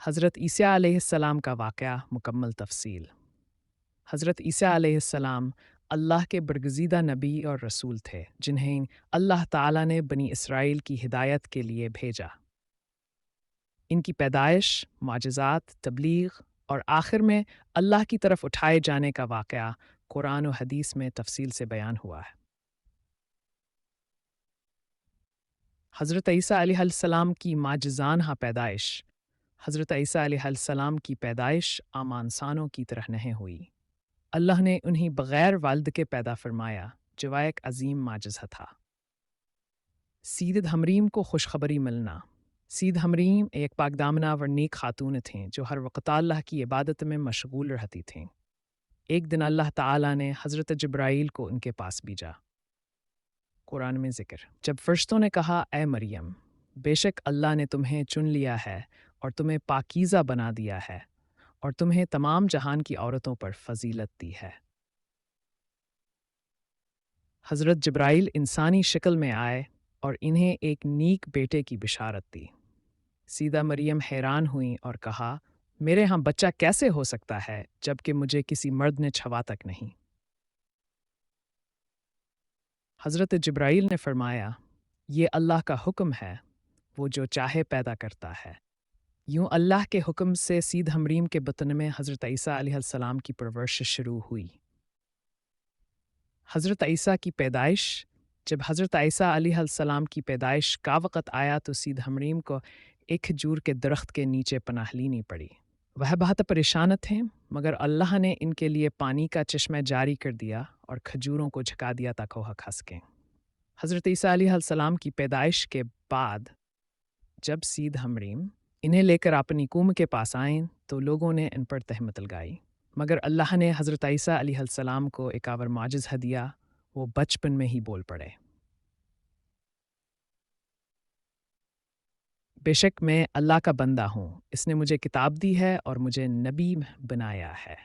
हज़रत ईसा अलैहिस्सलाम का वाक़या मुकम्मल तफ़सील। हज़रत ईसा अलैहिस्सलाम अल्लाह के बरगज़ीदा नबी और रसूल थे, जिन्हें अल्लाह ताला ने बनी इसराइल की हिदायत के लिए भेजा। इनकी पैदाइश, माजज़ात, तबलीग और आखिर में अल्लाह की तरफ उठाए जाने का वाक़या कुरान और हदीस में तफ़सील से बयान हुआ है। हज़रत ईसा अलैहिस्सलाम की माजिज़ाना पैदाइश। हज़रत ईसा अलैहिस्सलाम की पैदाइश आम इंसानों की तरह नहीं हुई। अल्लाह ने उन्हें बग़ैर वालिद के पैदा फरमाया, जो एक अज़ीम माजिज़ा था। सीद हमरीम को खुशखबरी मिलना। सीद हमरीम एक पाकदामना व नेक खातून थीं, जो हर वक़्त अल्लाह की इबादत में मशगूल रहती थीं। एक दिन अल्लाह ताला ने हज़रत जिब्राईल को उनके पास भेजा। कुरान में ज़िक्र, जब फ़रिश्तों ने कहा, ए मरियम, बेशक अल्लाह ने तुम्हें चुन लिया है और तुम्हें पाकीज़ा बना दिया है और तुम्हें तमाम जहान की औरतों पर फ़ज़ीलत दी है। हज़रत जिब्राईल इंसानी शक्ल में आए और इन्हें एक नीक बेटे की बिशारत दी। सीदा मरियम हैरान हुई और कहा, मेरे यहाँ बच्चा कैसे हो सकता है जबकि मुझे किसी मर्द ने छुआ तक नहीं। हज़रत जिब्राईल ने फरमाया, ये अल्लाह का हुक्म है, वो जो चाहे पैदा करता है। यूं अल्लाह के हुक्म से सीद हमरीम के बतन में हज़रत ईसा अलैहिस्सलाम की परवरिश शुरू हुई। हज़रत ईसा की पैदाइश। जब हज़रत ईसा अलैहिस्सलाम की पैदाइश का वक़्त आया तो सीद हमरीम को एक खजूर के दरख्त के नीचे पनाह लेनी पड़ी। वह बहुत परेशान थे, मगर अल्लाह ने इनके लिए पानी का चश्मा जारी कर दिया और खजूरों को झुका दिया ताकि वह खस सकें। हज़रत ईसा अलैहिस्सलाम की पैदाइश के बाद जब सीद हमरीम इन्हें लेकर अपनी कौम के पास आए तो लोगों ने इन पर तहमत लगाई, मगर अल्लाह ने हज़रत ईसा अलैहिस्सलाम को एक और माजिज़ा दिया। वो बचपन में ही बोल पड़े, बेशक मैं अल्लाह का बंदा हूँ, इसने मुझे किताब दी है और मुझे नबी बनाया है।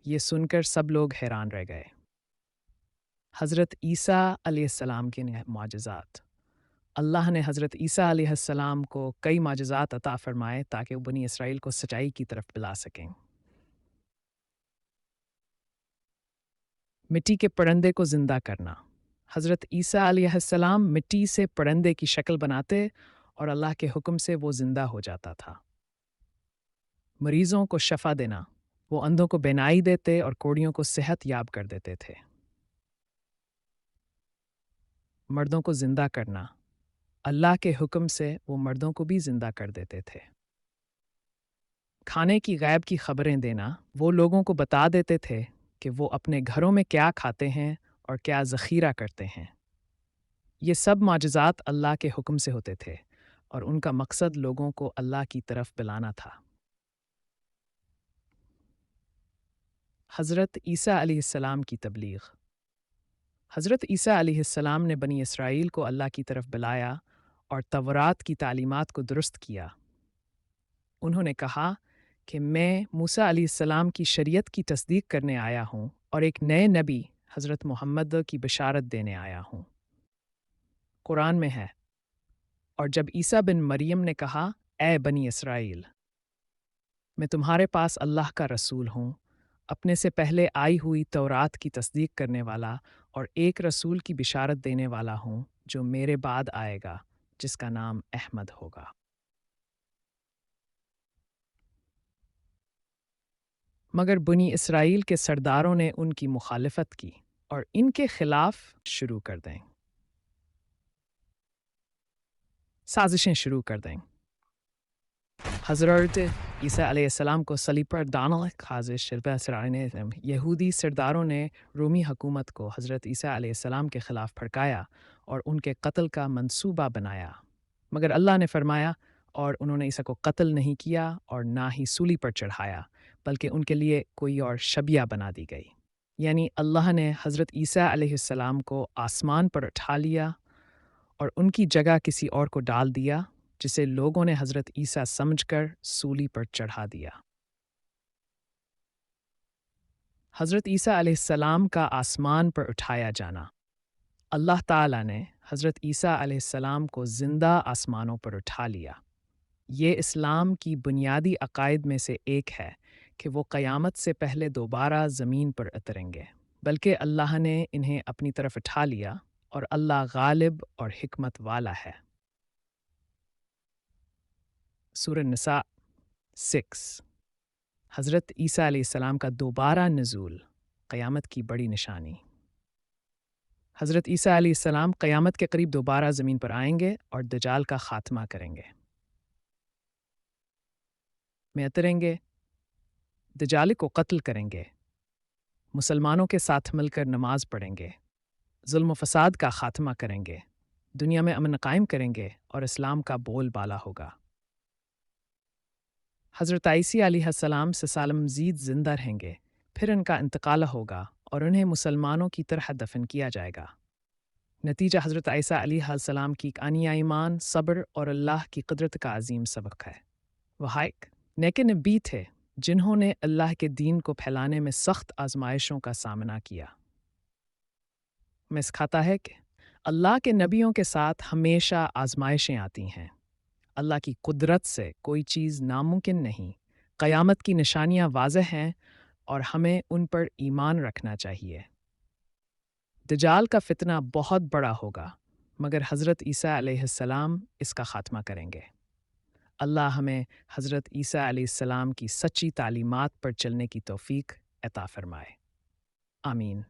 ये सुनकर सब लोग हैरान रह गए। हज़रत ईसा अलैहिस्सलाम के माजिज़ात। अल्लाह ने हज़रत ईसा अलैहिस्सलाम को कई माजिज़ात अता फ़रमाए ताकि वो बनी इसराइल को सच्चाई की तरफ बुला सकें। मिट्टी के परिंदे को ज़िंदा करना। हज़रत ईसा अलैहिस्सलाम मिट्टी से परिंदे की शक्ल बनाते और अल्लाह के हुक्म से वो ज़िंदा हो जाता था। मरीज़ों को शफ़ा देना। वो अंधों को बीनाई देते और कोढ़ियों को सेहत याब कर देते थे। मर्दों को ज़िंदा करना। अल्लाह के हुक्म से वो मर्दों को भी ज़िंदा कर देते थे। खाने की गैब की खबरें देना। वो लोगों को बता देते थे कि वो अपने घरों में क्या खाते हैं और क्या ज़ख़ीरा करते हैं। ये सब माजिज़ात अल्लाह के हुक्म से होते थे और उनका मकसद लोगों को अल्लाह की तरफ बुलाना था। हज़रत ईसा अलैहिस्सलाम की तबलीग। हज़रत ईसा अलैहिस्सलाम ने बनी इसराइल को अल्लाह की तरफ बुलाया और तवरात की तालीमात को दुरुस्त किया। उन्होंने कहा कि मैं मूसा अलैहिस्सलाम की शरीयत की तस्दीक करने आया हूँ और एक नए नबी हज़रत मोहम्मद की बशारत देने आया हूँ। कुरान में है, और जब ईसा बिन मरियम ने कहा, ए बनी इसराइल, मैं तुम्हारे पास अल्लाह का रसूल हूँ, अपने से पहले आई हुई तौरात की तस्दीक करने वाला और एक रसूल की बिशारत देने वाला हूँ जो मेरे बाद आएगा, जिसका नाम अहमद होगा। मगर बनी इसराइल के सरदारों ने उनकी मुखालफत की और इनके खिलाफ शुरू कर दें साजिशें शुरू कर दें। हज़रत ईसा अलैहिस्सलाम को सलीब पर डालने की खाजिश ने यहूदी सरदारों ने रोमी हुकूमत को हज़रत ईसा अलैहिस्सलाम के ख़िलाफ़ भड़काया और उनके कत्ल का मंसूबा बनाया, मगर अल्लाह ने फरमाया, और उन्होंने ईसा को कत्ल नहीं किया और ना ही सूली पर चढ़ाया, बल्कि उनके लिए कोई और शबिया बना दी गई। यानी अल्लाह ने हज़रत ईसा अलैहिस्सलाम को आसमान पर उठा लिया और उनकी जगह किसी और को डाल दिया, जिसे लोगों ने हज़रत ईसा समझकर सूली पर चढ़ा दिया। हज़रत ईसा अलैहिस्सलाम का आसमान पर उठाया जाना। अल्लाह ताला ने हज़रत ईसा अलैहिस्सलाम को ज़िंदा आसमानों पर उठा लिया। یہ اسلام کی بنیادی عقائد میں سے ایک ہے کہ وہ قیامت سے پہلے دوبارہ زمین پر اتریں گے، بلکہ اللہ نے انہیں اپنی طرف اٹھا لیا اور اللہ غالب اور حکمت والا ہے۔ سورہ نساء 6۔ حضرت عیسیٰ علیہ السلام کا دوبارہ نزول، قیامت کی بڑی نشانی۔ حضرت عیسیٰ علیہ السلام قیامت کے قریب دوبارہ زمین پر آئیں گے اور دجال کا خاتمہ کریں گے۔ میں اتریں گے، دجال کو قتل کریں گے، مسلمانوں کے ساتھ مل کر نماز پڑھیں گے، ظلم و فساد کا خاتمہ کریں گے، دنیا میں امن قائم کریں گے اور اسلام کا بول بالا ہوگا۔ حضرت عیسیٰ علیہ السلام سے سال مزید زندہ رہیں گے، پھر ان کا انتقال ہوگا اور انہیں مسلمانوں کی طرح دفن کیا جائے گا۔ نتیجہ حضرت عیسیٰ علیہ السلام کی کانیا ایمان، صبر اور اللہ کی قدرت کا عظیم سبق ہے۔ وہ ایک نیک نبی تھے جنہوں نے اللہ کے دین کو پھیلانے میں سخت آزمائشوں کا سامنا کیا۔ میں سکھاتا ہے کہ اللہ کے نبیوں کے ساتھ ہمیشہ آزمائشیں آتی ہیں۔ اللہ کی قدرت سے کوئی چیز ناممکن نہیں۔ قیامت کی نشانیاں واضح ہیں اور ہمیں ان پر ایمان رکھنا چاہیے۔ دجال کا فتنہ بہت بڑا ہوگا، مگر حضرت عیسیٰ علیہ السلام اس کا خاتمہ کریں گے۔ اللہ ہمیں حضرت عیسیٰ علیہ السلام کی سچی تعلیمات پر چلنے کی توفیق عطا فرمائے۔ آمین۔